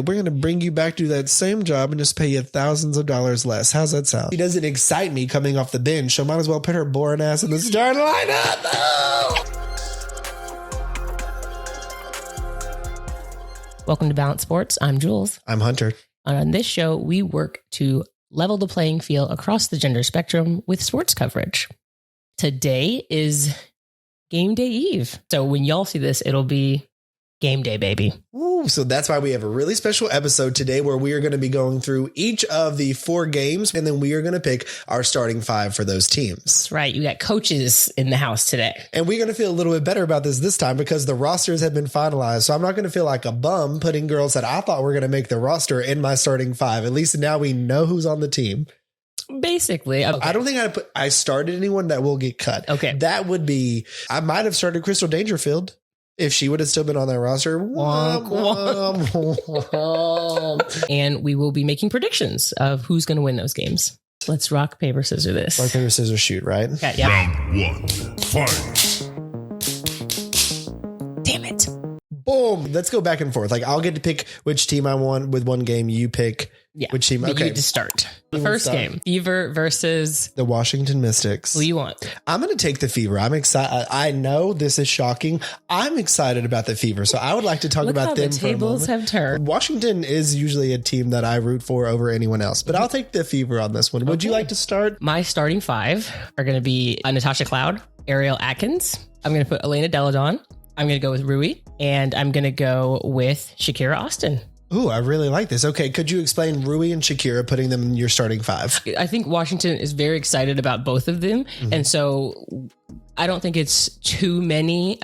we're going to bring you back to that same job and just pay you thousands of dollars less. How's that sound? She doesn't excite me coming off the bench. So might as well put her boring ass in the starting lineup. Oh! Welcome to Balance Sports. I'm Jewelz. I'm Hunter. On this show, we work to level the playing field across the gender spectrum with sports coverage. Today is game day eve. So when y'all see this, it'll be game day, baby. Ooh, so that's why we have a really special episode today where we are going to be going through each of the 4 games, and then we are going to pick our starting 5 for those teams. That's right. You got coaches in the house today. And we're going to feel a little bit better about this time because the rosters have been finalized. So I'm not going to feel like a bum putting girls that I thought were going to make the roster in my starting 5. At least now we know who's on the team. Basically. Okay. I don't think I started anyone that will get cut. Okay. That would be, I might have started Crystal Dangerfield if she would have still been on that roster. And we will be making predictions of who's going to win those games. Let's rock, paper, scissors this. Rock, paper, scissors, shoot, right? Okay, yeah. Round 1, fight. Damn it. Boom. Let's go back and forth. Like, I'll get to pick which team I want with one game. You pick which team. But Okay. you get to start. The first game, Fever versus the Washington Mystics. Who you want? I'm going to take the Fever. I'm excited. I know this is shocking. I'm excited about the Fever. So I would like to talk about them the for a tables moment. have turned. Washington is usually a team that I root for over anyone else, but I'll take the Fever on this one. Would you like to start? My starting 5 are going to be Natasha Cloud, Ariel Atkins. I'm going to put Elena Deladon. I'm going to go with Rui, and I'm going to go with Shakira Austin. Ooh, I really like this. Okay, could you explain Rui and Shakira, putting them in your starting 5? I think Washington is very excited about both of them. Mm-hmm. And so I don't think it's too many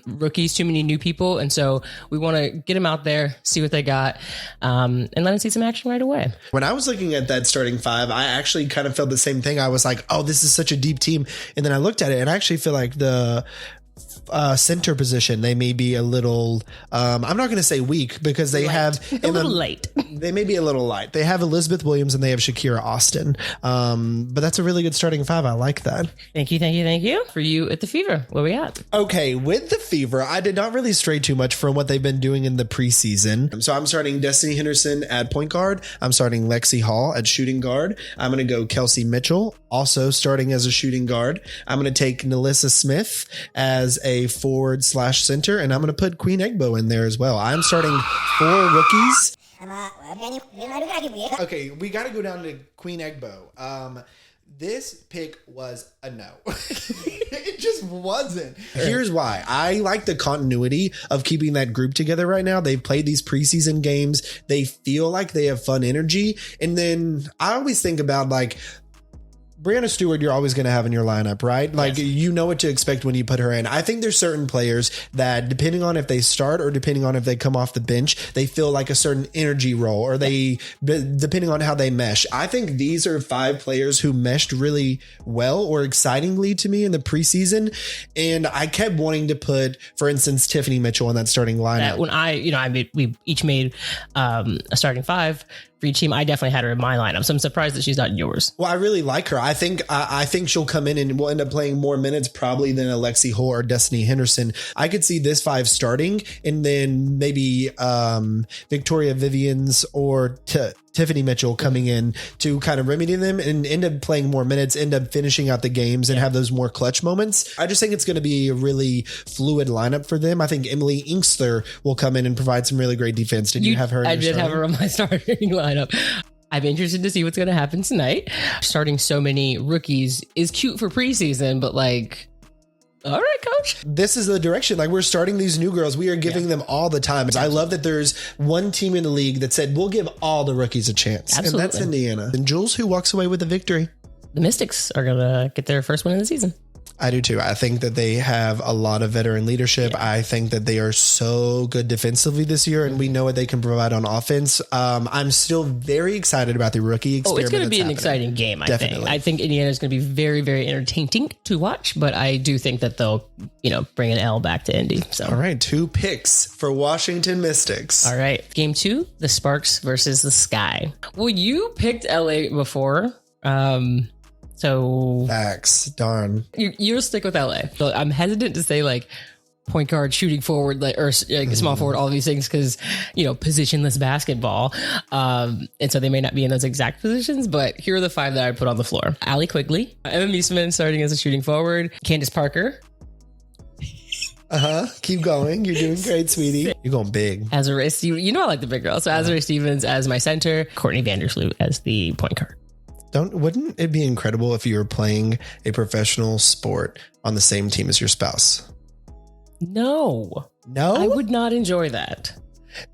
rookies, too many new people. And so we want to get them out there, see what they got, and let them see some action right away. When I was looking at that starting 5, I actually kind of felt the same thing. I was like, oh, this is such a deep team. And then I looked at it and I actually feel like the center position, they may be a little, I'm not going to say weak because they have a little light. They may be a little light. They have Elizabeth Williams and they have Shakira Austin. But that's a really good starting 5. I like that. Thank you. For you at the Fever, what we got? Okay, with the Fever, I did not really stray too much from what they've been doing in the preseason. So I'm starting Destiny Henderson at point guard. I'm starting Lexi Hall at shooting guard. I'm going to go Kelsey Mitchell, also starting as a shooting guard. I'm going to take Nalissa Smith as a forward/center, and I'm going to put Queen Egbo in there as well. I'm starting 4 rookies. Okay, we got to go down to Queen Egbo. This pick was a no. It just wasn't. Here's why. I like the continuity of keeping that group together right now. They've played these preseason games. They feel like they have fun energy. And then I always think about like, Brianna Stewart, you're always going to have in your lineup, right? Like, yes. You know what to expect when you put her in. I think there's certain players that, depending on if they start or depending on if they come off the bench, they feel like a certain energy role, or they, depending on how they mesh. I think these are 5 players who meshed really well or excitingly to me in the preseason. And I kept wanting to put, for instance, Tiffany Mitchell in that starting lineup. We each made a starting 5 for each team. I definitely had her in my lineup, so I'm surprised that she's not in yours. Well, I really like her. I think she'll come in and will end up playing more minutes probably than Alexi Hoare or Destiny Henderson. I could see this 5 starting, and then maybe Victoria Vivians or Tiffany Mitchell coming in to kind of remedy them and end up playing more minutes, end up finishing out the games and have those more clutch moments. I just think it's going to be a really fluid lineup for them. I think Emily Inkster will come in and provide some really great defense. Did you have her? I did have her on my starting lineup. I'm interested to see what's going to happen tonight. Starting so many rookies is cute for preseason, but like, all right, coach. This is the direction. Like, we're starting these new girls. We are giving them all the time. I love that there's one team in the league that said, we'll give all the rookies a chance. Absolutely. And that's Indiana. And Jewelz, who walks away with the victory? The Mystics are going to get their first win of the season. I do too. I think that they have a lot of veteran leadership. Yeah. I think that they are so good defensively this year, and we know what they can provide on offense. I'm still very excited about the rookie experiment. It's going to be an exciting game, I think Indiana is going to be very, very entertaining to watch, but I do think that they'll, bring an L back to Indy. So, all right, 2 picks for Washington Mystics. All right, game 2, the Sparks versus the Sky. Well, you picked LA before. So facts, darn. You'll stick with LA. So I'm hesitant to say like point guard, shooting forward, or small forward, all of these things, because, positionless basketball. And so they may not be in those exact positions, but here are the 5 that I put on the floor. Allie Quigley, Emma Sea-Minn starting as a shooting forward, Candace Parker. Keep going. You're doing great, sweetie. You're going big. Azurá Stevens. I like the big girl. So Azurá Stevens as my center, Courtney Vandersloot as the point guard. Wouldn't it be incredible if you were playing a professional sport on the same team as your spouse? No. I would not enjoy that.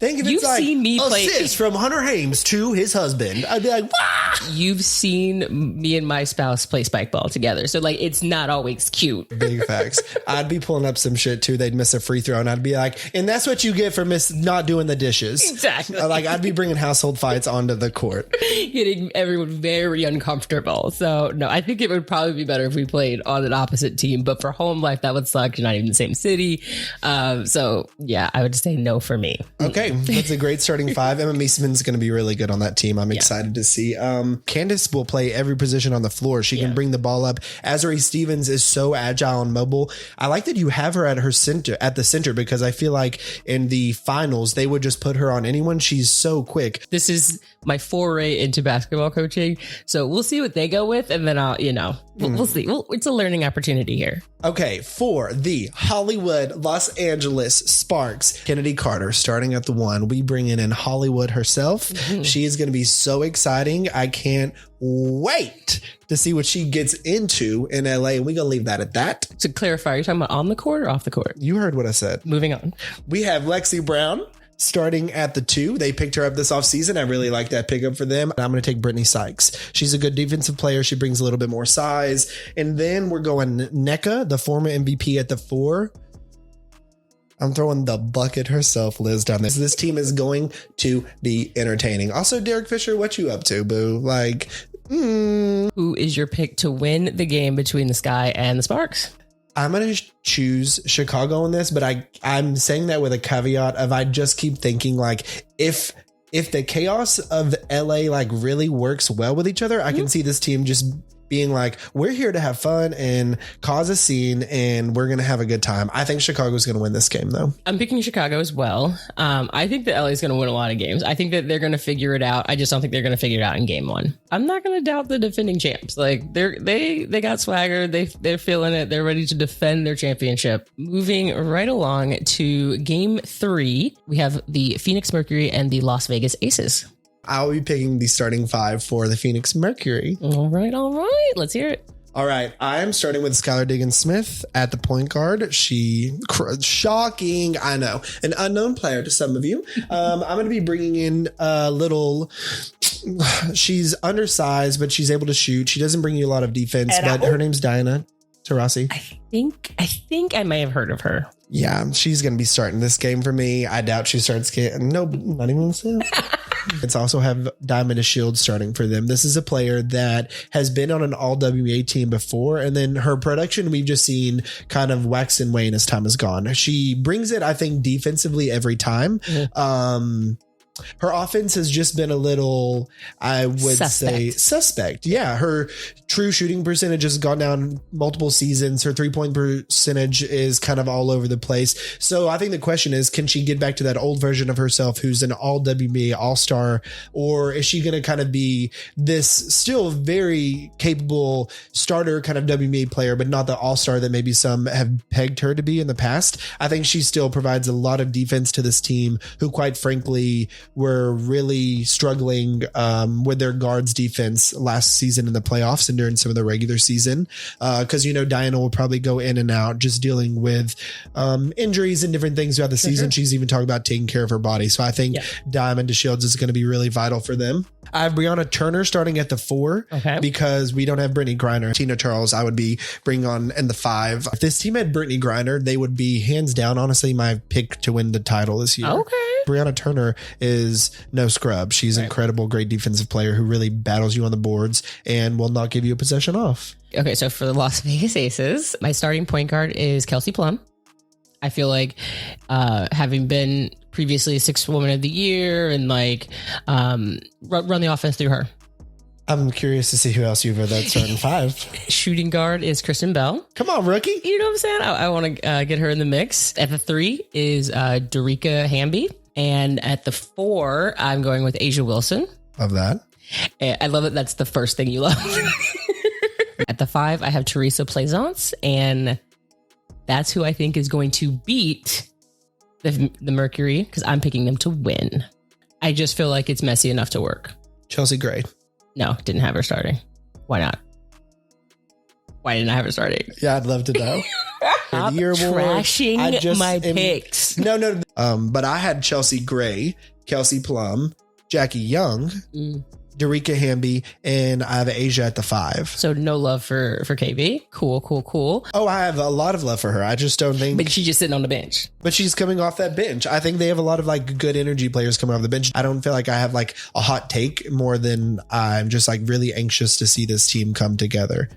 Think if You've it's like seen me play assist from Hunter Hames to his husband. I'd be like, wah! You've seen me and my spouse play spike ball together. So it's not always cute. Big facts. I'd be pulling up some shit too. They'd miss a free throw and I'd be like, and that's what you get for not doing the dishes. Exactly. I'd be bringing household fights onto the court. Getting everyone very uncomfortable. So no, I think it would probably be better if we played on an opposite team, but for home life, that would suck. You're not even in the same city. So yeah, I would say no for me. Okay, that's a great starting 5. Emma Sea-Minn's going to be really good on that team. I'm excited to see. Candace will play every position on the floor. She can bring the ball up. Azurá Stevens is so agile and mobile. I like that you have her at the center, because I feel like in the finals they would just put her on anyone. She's so quick. This is my foray into basketball coaching, so we'll see what they go with, and then I'll we'll see. It's a learning opportunity here. Okay, for the Hollywood Los Angeles Sparks, Kennedy Carter starting at the 1. We bring in Hollywood herself. She is going to be so exciting. I can't wait to see what she gets into in LA, and we're going to leave that at that. To clarify, you're talking about on the court or off the court? You heard what I said. Moving on. We have Lexi Brown starting at the 2. They picked her up this offseason. I really like that pickup for them. I'm going to take Brittany Sykes. She's a good defensive player. She brings a little bit more size. And then we're going Nneka, the former MVP, at the 4. I'm throwing the bucket herself, Liz, down there. So this team is going to be entertaining. Also, Derek Fisher, what you up to, boo? Who is your pick to win the game between the Sky and the Sparks? I'm going to choose Chicago on this, but I'm saying that with a caveat of I just keep thinking if the chaos of LA really works well with each other, I can see this team just being like, we're here to have fun and cause a scene and we're going to have a good time. I think Chicago's going to win this game, though. I'm picking Chicago as well. I think that LA is going to win a lot of games. I think that they're going to figure it out. I just don't think they're going to figure it out in game 1. I'm not going to doubt the defending champs. They got swagger. They're feeling it. They're ready to defend their championship. Moving right along to game 3, we have the Phoenix Mercury and the Las Vegas Aces. I'll be picking the starting 5 for the Phoenix Mercury. All right. Let's hear it. All right. I'm starting with Skylar Diggins-Smith at the point guard. Shocking. I know. An unknown player to some of you. I'm going to be bringing in a little... She's undersized, but she's able to shoot. She doesn't bring you a lot of defense, but her name's Diana Taurasi. I think I may have heard of her. Yeah, she's going to be starting this game for me. I doubt she starts getting... No, not even saying. It's also have Diamond Shield starting for them. This is a player that has been on an all WNBA team before, and then her production we've just seen kind of wax and wane as time has gone. She brings it, I think, defensively every time. Her offense has just been a little, I would say, suspect. Yeah, her true shooting percentage has gone down multiple seasons. Her 3-point percentage is kind of all over the place. So I think the question is, can she get back to that old version of herself who's an all WNBA all-star, or is she going to kind of be this still very capable starter kind of WNBA player, but not the all-star that maybe some have pegged her to be in the past? I think she still provides a lot of defense to this team, who quite frankly were really struggling with their guards defense last season in the playoffs and during some of the regular season, because Diana will probably go in and out just dealing with injuries and different things throughout the season. She's even talking about taking care of her body. So I think Diamond Shields is going to be really vital for them. I have Brianna Turner starting at the 4 because we don't have Brittany Griner. Tina Charles I would be bringing on in the 5. If this team had Brittany Griner, they would be hands down, honestly, my pick to win the title this year. Okay. Brianna Turner is no scrub. She's an incredible, great defensive player who really battles you on the boards and will not give you a possession off. Okay, so for the Las Vegas Aces, my starting point guard is Kelsey Plum. I feel like having been previously 6th Woman of the Year and run the offense through her. I'm curious to see who else you've that starting 5. Shooting guard is Kristen Bell. Come on, rookie. You know what I'm saying? I want to get her in the mix. At the 3 is Darica Hamby. And at the 4, I'm going with Asia Wilson. Love that. I love it. That's the first thing you love. At the 5, I have Teresa Plaisance. And that's who I think is going to beat the Mercury, because I'm picking them to win. I just feel like it's messy enough to work. Chelsea Gray. No, didn't have her starting. Why not? Why didn't I have her starting? Yeah, I'd love to know. Stop trashing my picks. No. But I had Chelsea Gray, Kelsey Plum, Jackie Young, Darica Hamby, and I have Asia at the 5. So no love for KB. Cool. Oh, I have a lot of love for her. I just don't think. But she's just sitting on the bench. But she's coming off that bench. I think they have a lot of like good energy players coming off the bench. I don't feel like I have like a hot take more than I'm just like really anxious to see this team come together.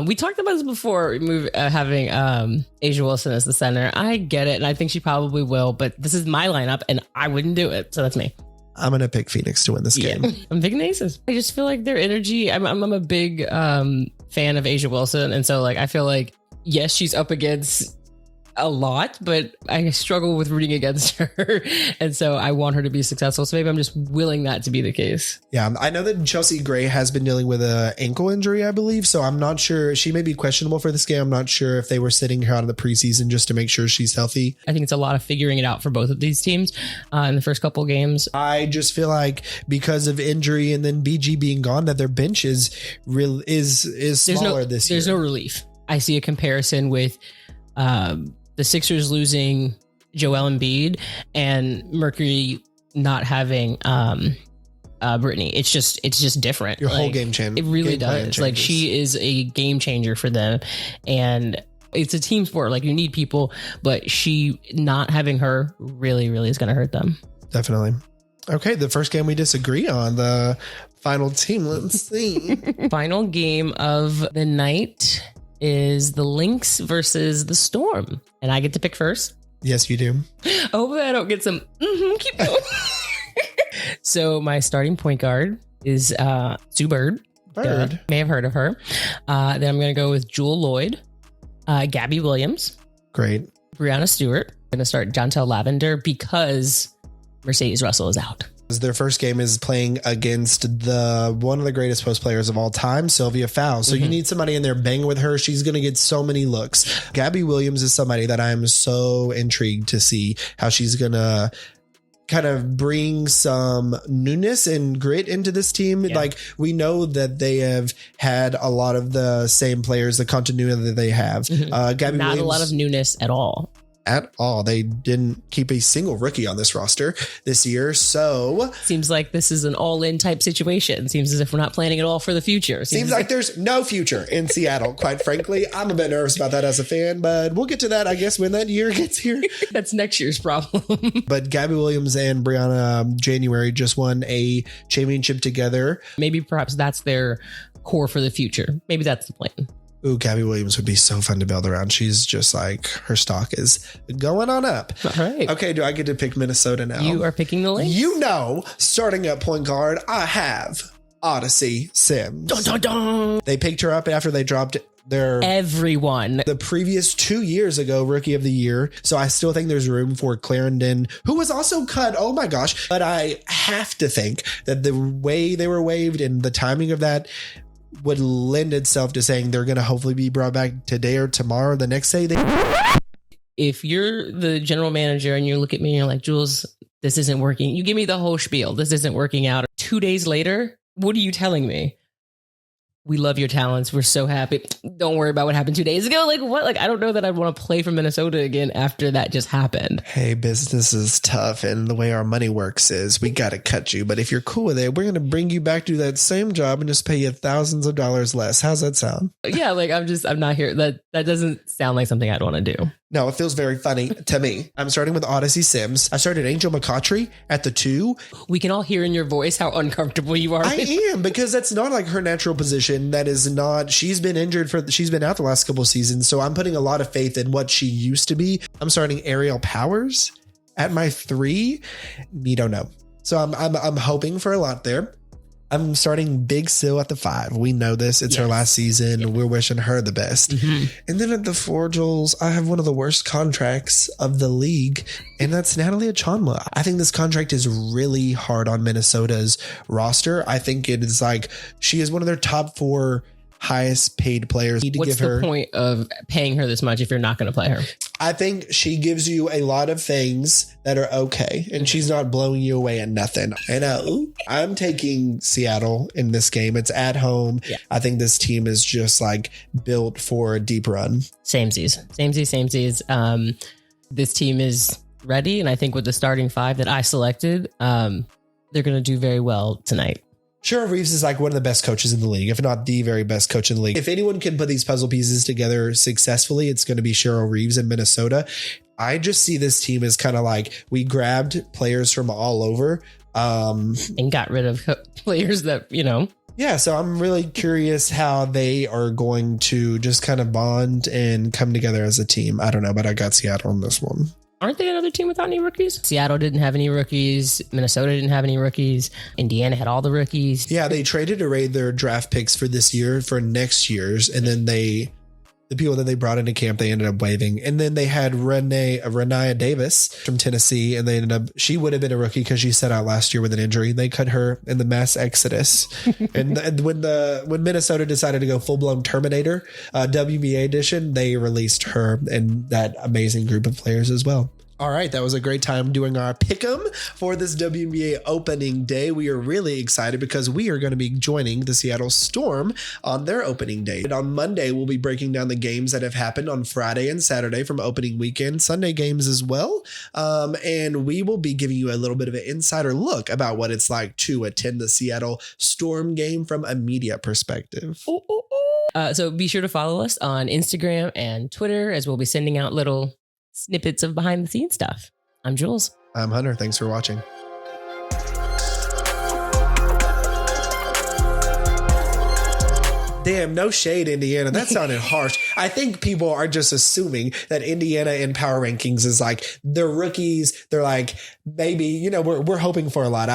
We talked about this before, having Asia Wilson as the center. I get it, and I think she probably will. But this is my lineup, and I wouldn't do it. So that's me. I'm going to pick Phoenix to win this game. I'm picking the Aces. I just feel like their energy. I'm a big fan of Asia Wilson. And so like, I feel like, yes, she's up against a lot, but I struggle with rooting against her. And so I want her to be successful. So maybe I'm just willing that to be the case. Yeah. I know that Chelsea Gray has been dealing with an ankle injury, I believe. So I'm not sure. She may be questionable for this game. I'm not sure if they were sitting her out of the preseason just to make sure she's healthy. I think it's a lot of figuring it out for both of these teams in the first couple of games. I just feel like because of injury and then BG being gone, that their bench is smaller this year. There's no relief. I see a comparison with the Sixers losing Joel Embiid and Mercury not having Brittany. It's just different. Your whole game change. It really does. Like, she is a game changer for them, and it's a team sport. Like, you need people, but she not having her really is going to hurt them. Definitely. Okay, the first game we disagree on, the final team. Let's see. Final game of the night is the Lynx versus the Storm. And I get to pick first. Yes, you do. Hopefully I don't get some keep going. So my starting point guard is Sue Bird. May have heard of her. Then I'm going to go with Jewel Lloyd, Gabby Williams. Great. Brianna Stewart. I'm going to start Jontel Lavender because Mercedes Russell is out. Their first game is playing against one of the greatest post players of all time, Sylvia Fowles. So you need somebody in there banging with her. She's going to get so many looks. Gabby Williams is somebody that I'm so intrigued to see how she's going to kind of bring some newness and grit into this team. Yeah. Like, we know that they have had a lot of the same players, the continuity that they have. Gabby Not Williams, a lot of newness at all. They didn't keep a single rookie on this roster this year. So seems like this is an all-in type situation. Seems as if we're not planning at all for the future. Seems like there's no future in Seattle, quite frankly. I'm a bit nervous about that as a fan, but we'll get to that, I guess, when that year gets here. That's next year's problem. But Gabby Williams and Brianna January just won a championship together. Maybe perhaps that's their core for the future. Maybe that's the plan. Ooh, Gabby Williams would be so fun to build around. She's just like, her stock is going on up. All right. Okay, do I get to pick Minnesota now? You are picking the Lynx. You know, starting at point guard, I have Odyssey Sims. Dun, dun, dun. They picked her up after they dropped everyone the previous 2 years ago, Rookie of the Year. So I still think there's room for Clarendon, who was also cut. Oh my gosh. But I have to think that the way they were waived and the timing of that would lend itself to saying they're going to hopefully be brought back today or tomorrow, the next day. If you're the general manager and you look at me and you're like, Jewelz, this isn't working. You give me the whole spiel. This isn't working out. 2 days later, what are you telling me? We love your talents. We're so happy. Don't worry about what happened 2 days ago. Like, what? Like, I don't know that I'd want to play for Minnesota again after that just happened. Hey, business is tough. And the way our money works is we got to cut you. But if you're cool with it, we're going to bring you back to that same job and just pay you thousands of dollars less. How's that sound? Yeah, like, I'm not here. That doesn't sound like something I'd want to do. No, it feels very funny to me. I'm starting with Odyssey Sims. I started Angel McCautry at the 2. We can all hear in your voice how uncomfortable you are. I am, because that's not like her natural position. That is not, she's been injured she's been out the last couple of seasons. So I'm putting a lot of faith in what she used to be. I'm starting Ariel Powers at my 3. We don't know. So I'm hoping for a lot there. I'm starting Big Sil at the 5. We know this. It's her last season. Yep. We're wishing her the best. And then at the 4, Jewelz, I have one of the worst contracts of the league, and that's Natalie Achonwa. I think this contract is really hard on Minnesota's roster. I think it is like she is one of their top 4 highest paid players. What's the point of paying her this much if you're not going to play her? I think she gives you a lot of things that are okay, and she's not blowing you away at nothing. And I'm taking Seattle in this game. It's at home. Yeah. I think this team is just like built for a deep run. Samesies. This team is ready, and I think with the starting 5 that I selected, they're going to do very well tonight. Cheryl Reeves is like one of the best coaches in the league, if not the very best coach in the league. If anyone can put these puzzle pieces together successfully, it's going to be Cheryl Reeves in Minnesota. I just see this team as kind of like we grabbed players from all over and got rid of players that, Yeah, so I'm really curious how they are going to just kind of bond and come together as a team. I don't know, but I got Seattle on this one. Aren't they another team without any rookies? Seattle didn't have any rookies. Minnesota didn't have any rookies. Indiana had all the rookies. Yeah, they traded away their draft picks for this year for next year's. And then the people that they brought into camp, they ended up waiving. And then they had Renaya Davis from Tennessee. And she would have been a rookie because she sat out last year with an injury. They cut her in the mass exodus. and when Minnesota decided to go full blown Terminator, WNBA edition, they released her and that amazing group of players as well. All right, that was a great time doing our pick'em for this WNBA opening day. We are really excited because we are going to be joining the Seattle Storm on their opening day. And on Monday, we'll be breaking down the games that have happened on Friday and Saturday from opening weekend, Sunday games as well. And we will be giving you a little bit of an insider look about what it's like to attend the Seattle Storm game from a media perspective. So be sure to follow us on Instagram and Twitter, as we'll be sending out little snippets of behind the scenes stuff. I'm Jewelz. I'm Hunter. Thanks for watching. Damn, no shade, Indiana. That sounded harsh. I think people are just assuming that Indiana in power rankings is like they're rookies. They're like, maybe, we're hoping for a lot.